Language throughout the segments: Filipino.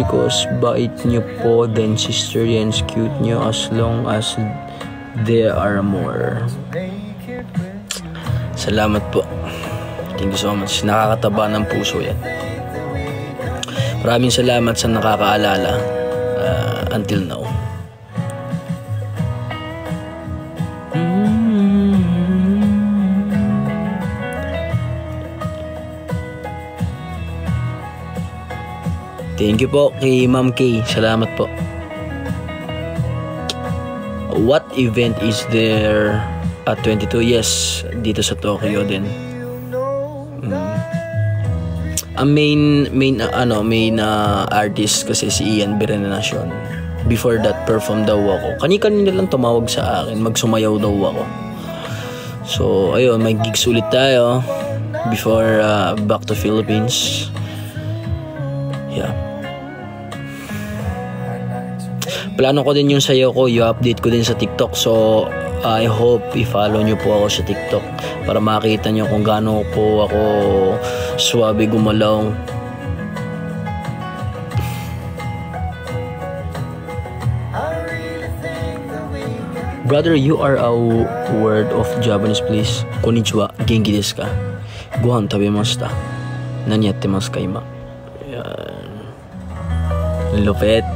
because bait nyo po, then sister yan cute nyo as long as there are more. Salamat po. Thank you so much. Nakakataba ng puso yan. Maraming salamat sa nakakaalala until now. Thank you po kay Ma'am K. Salamat po. What event is there at 22? Yes, dito sa Tokyo din. Ang main artist kasi si Ian Berenacion. Before that, perform daw ako. Kani-kanina lang tumawag sa akin, magsumayaw daw ako. So, ayun, may gigs ulit tayo before back to Philippines. Yeah. Plano ko din yung sayo ko, i-update ko din sa TikTok. So, I hope i-follow nyo po ako sa TikTok para makita nyo kung gaano po ako swabe gumalaw. Brother, you are a word of Japanese, please. Konnichiwa, genki desu ka? Gohan tabemashita. Nani yattemasu ka ima? Yan. Lupet.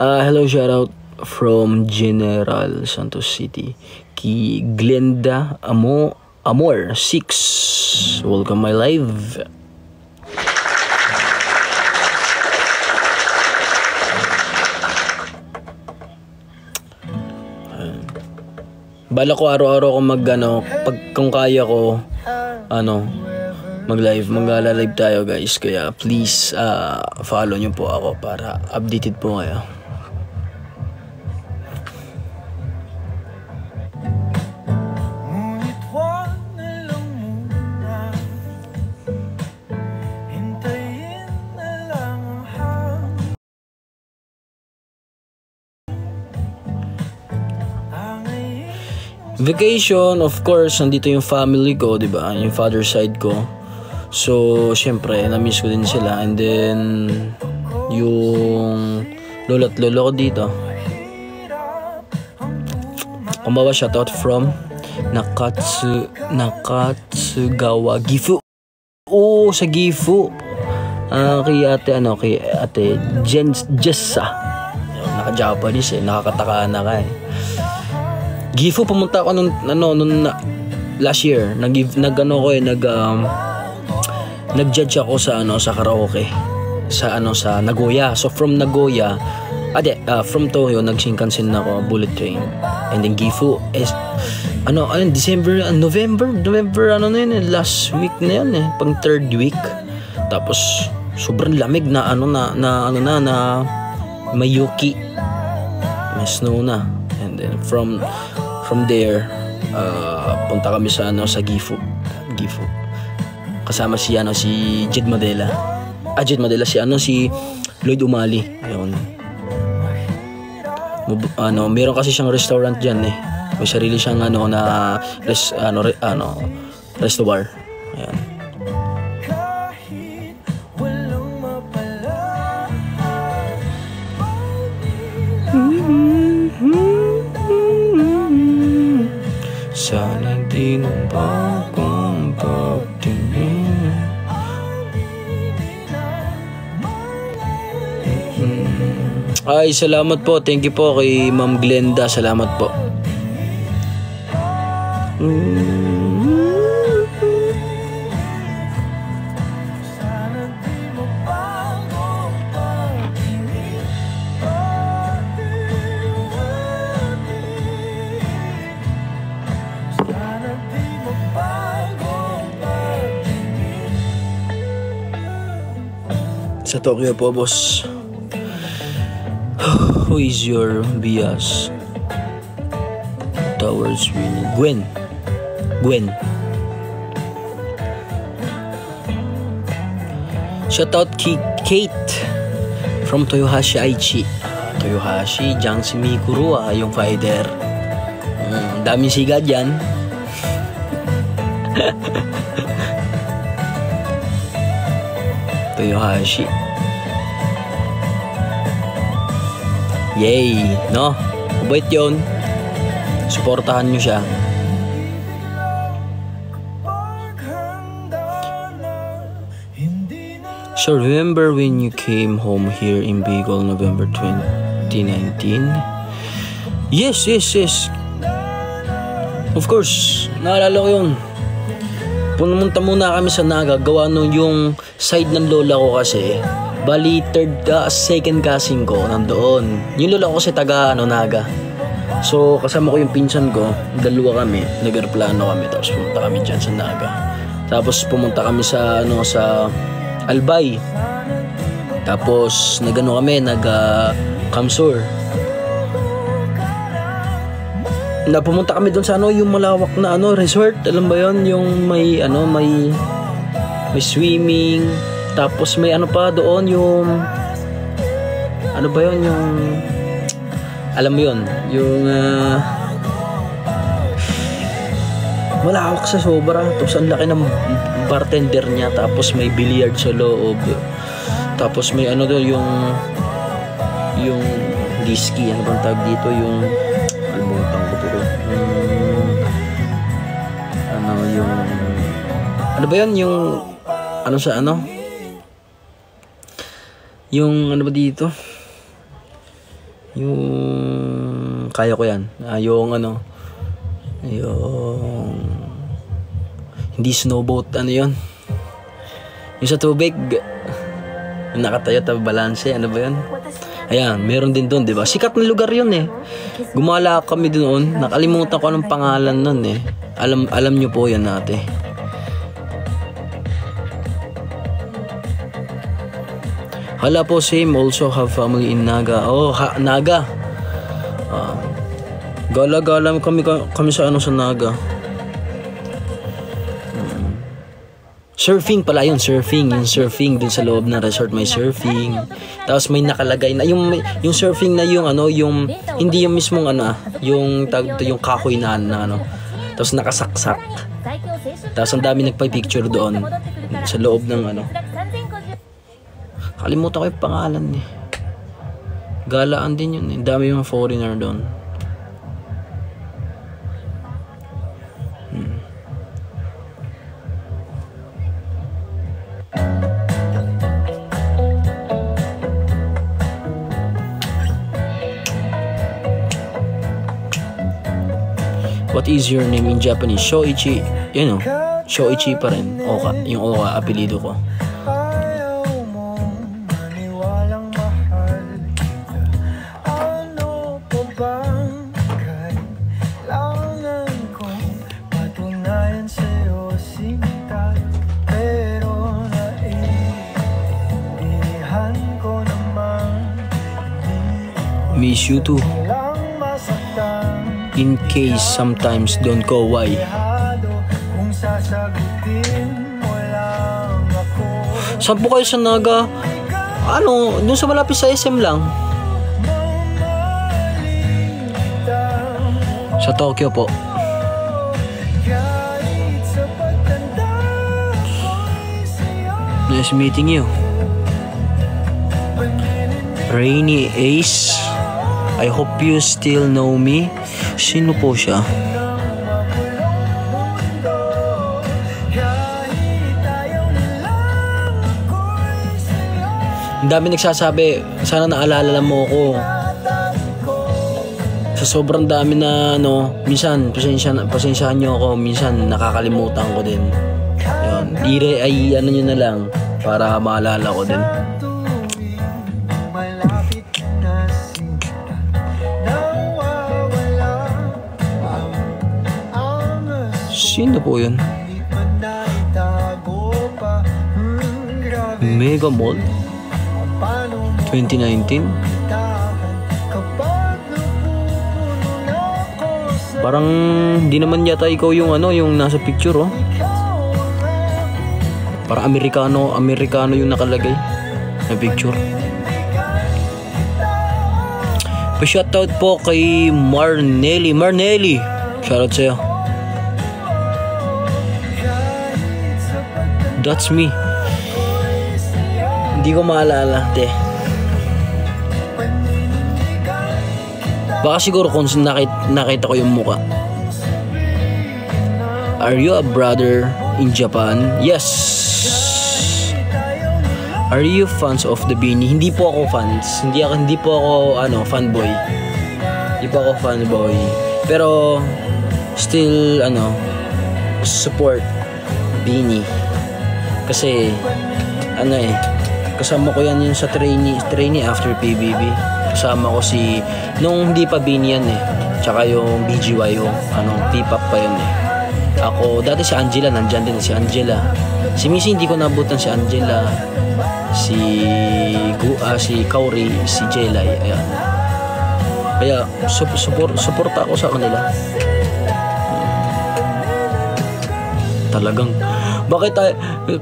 Hello, shout out from General Santos City. Ki Glenda Amor 6. Welcome my live. Bala ko araw-araw kung pag kung kaya ko mag-live tayo guys, kaya please follow nyo po ako para updated po kayo. Vacation, of course, nandito yung family ko, di ba? Yung father side ko. So, syempre, na-miss ko din sila. And then, yung lolo at lolo ko dito. Kumbawa, shoutout from Nakatsugawa, Gifu. Oo, sa Gifu. Kay ate Jessa. Naka-Japanese nakakataka na ka Gifu, pumunta ako nung last year. Nag-judge ako sa karaoke sa Nagoya. So from Nagoya, from Tokyo nag-Shinkansen ako, bullet train. And then Gifu is November last week na yan pang third week. Tapos sobrang lamig na may yuki, may snow na. And then from there punta kami sa Gifu. Kasama si Jed Madela. Si Lloyd Umali. Ayun. Meron kasi siyang restaurant diyan May sarili siyang resto bar. Ayun. Sana di mo pa akong pagtingin. Ay, salamat po. Thank you po kay Ma'am Glenda. Salamat po. Sa Tokyo po, boss. Who is your bias towards Winnie? Gwen. Shout out Kate from Toyohashi Aichi. Toyohashi, Jiangxi Mikuru, yung fighter. Daming siga dyan. Toyohashi. Yay! No? Mabait yun. Suportahan nyo siya. So, remember when you came home here in Bicol, November 2019? Yes. Of course, naalala ko yun. Pumunta muna kami sa Naga. Gawa nung yung side ng lola ko kasi. Bali, second cousin ko nandoon. Yung lola ko kasi taga Naga. So, kasama ko yung pinsan ko. Dalawa kami. Nag-aeroplano kami. Tapos pumunta kami dyan sa Naga. Tapos pumunta kami sa Albay. Tapos nag-Kamsur. Pumunta kami doon sa yung malawak na resort. Alam ba 'yon, yung may swimming, tapos may pa doon yung ba 'yon, yung alam mo 'yon, yung malawak sa sobra. Tapos ang laki ng bartender niya, tapos may billiard sa loob, tapos may doon yung disky, bang tawag dito, yung alimutan ko to, yung ba yun, yung yung ba dito, yung kaya ko yan, yung hindi snowboat, yun, yung sa tubig, yung nakatayo tabi balanse, ba yun? Ayan, meron din doon, 'di ba? Sikat na lugar 'yun eh. Gumala kami doon, nakalimutan ko anong pangalan nun eh. Alam niyo po 'yan ate. Hala po, same, also have family in Naga. Oh, Naga. Gala-gala kami sa sa Naga. Surfing pala yun, yung surfing dun sa loob ng resort, may surfing. Tapos may nakalagay na yung surfing na yung hindi yung mismong yung kahoy na tapos nakasaksak. Tapos ang dami nagpa-picture doon sa loob ng kalimutan ko yung pangalan eh. Galaan din yun eh. Dami yung foreigner doon. What is your name in Japanese? Shoichi. Shoichi pa rin. Oka. Yung Oka, apelido ko. Miss you too. In case sometimes don't go why. Saan po kayo sa Naga? Doon sa malapit sa SM lang. Sa Tokyo po. Nice meeting you. Rainy Ace. I hope you still know me. Sino po siya? Ang dami nagsasabi, sana naalala mo ako. Sa sobrang dami na minsan pasensyahan nyo ako, minsan nakakalimutan ko din. Yun, nyo na lang para maalala ko din. Sino po yun? Mega Mall 2019. Parang hindi naman yata ikaw yung yung nasa picture Parang Amerikano yung nakalagay na picture. Pa-shoutout po kay Marnelli. Shoutout sa'yo. That's me. Hindi ko maalala, te. Baka siguro kung nakita ko yung muka. Are you a brother in Japan? Yes. Are you fans of the Beanie? Hindi po ako fans. Hindi po ako fanboy. Hindi po ako fanboy. Pero still support Beanie. Kasi kasama ko yan sa trainee after PBB. Kasama ko nung hindi pa Beanie yan tsaka yung BGY yung P-pop pa yun Ako dati si Angela, nandyan din si Angela. Si Missy hindi ko nabutan, si Angela, si Kauri, si Jelay, ayan. Kaya support ako sa kanila. Talagang bakit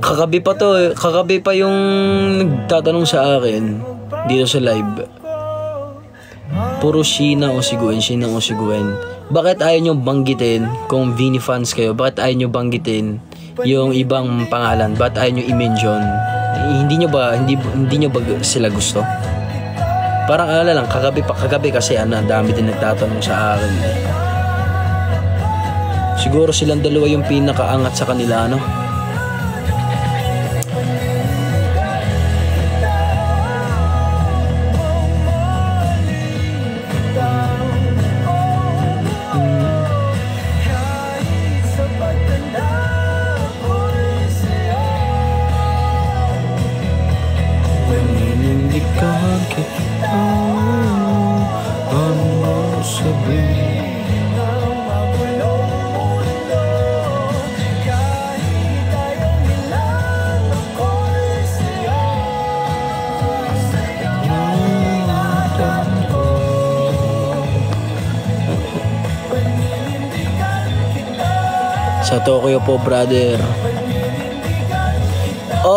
kagabi pa yung nagtatanong sa akin dito sa live. Puro Sheena o Siguen. Bakit ayaw nyo banggitin kung Beanie fans kayo? Bakit ayaw nyo banggitin yung ibang pangalan? Bakit ayaw nyo i-mention? Hindi nyo ba sila gusto? Parang lang, kagabi kasi dami din nagtatanong sa akin. Siguro silang dalawa yung pinakaangat sa kanila, Sa Tokyo po, brother.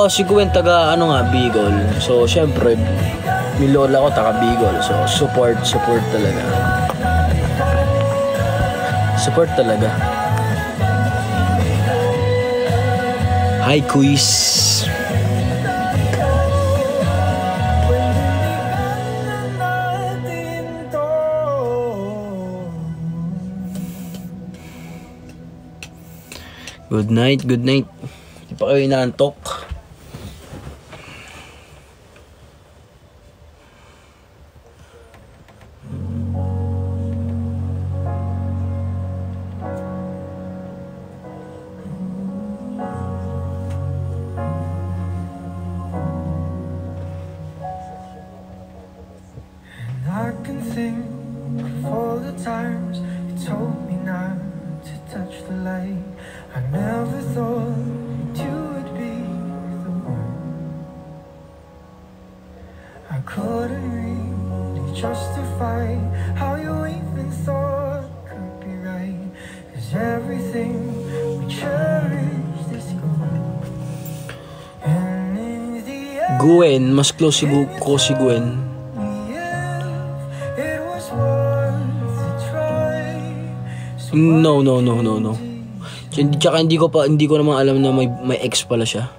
Si Gwen taga Bicol. So syempre may lola ko taga Bicol. So support talaga. Support talaga. Hi quiz. Good night. Hindi pa kayo inaantok. I can think of all the times you told me not to touch the light. I never thought you would be the one. I couldn't really justify how you even thought could be right. 'Cause everything we cherished is gone. And in the end, Gwen, mas close ko si Gwen. it was worth a try. So No. Tsaka hindi ko naman alam na may ex pala siya.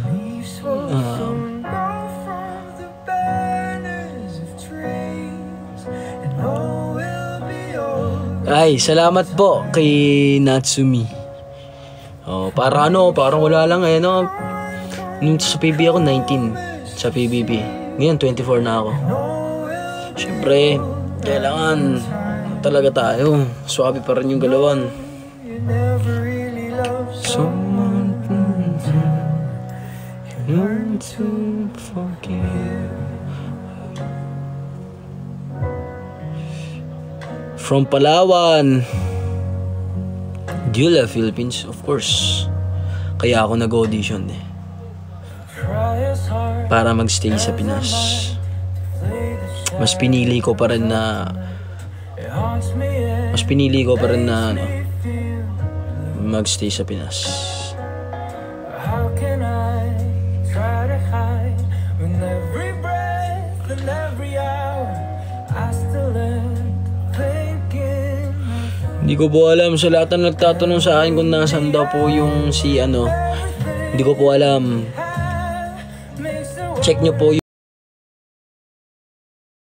leaves from the banners of trees, and all will be over. Ay, salamat po kay Natsumi. Parang wala lang nung sa PBB ako 19 sa PBB. Ngayon 24 na ako. Siyempre, kailangan talaga tayo. Swabe pa rin yung galawan. You never really loved Someone learn to forgive. From Palawan. Do you love Philippines? Of course. Kaya ako nag-audition try as hard para magstay sa Pinas. play the shame. Mas pinili ko pa rin na It haunts me and feel. magstay sa Pinas. How can I try to hide when every breath and every hour I still am thinking of Hindi ko po alam sa lahat na nagtatanong sa akin kung nasaan daw po yung hindi ko po alam. makes the Check nyo po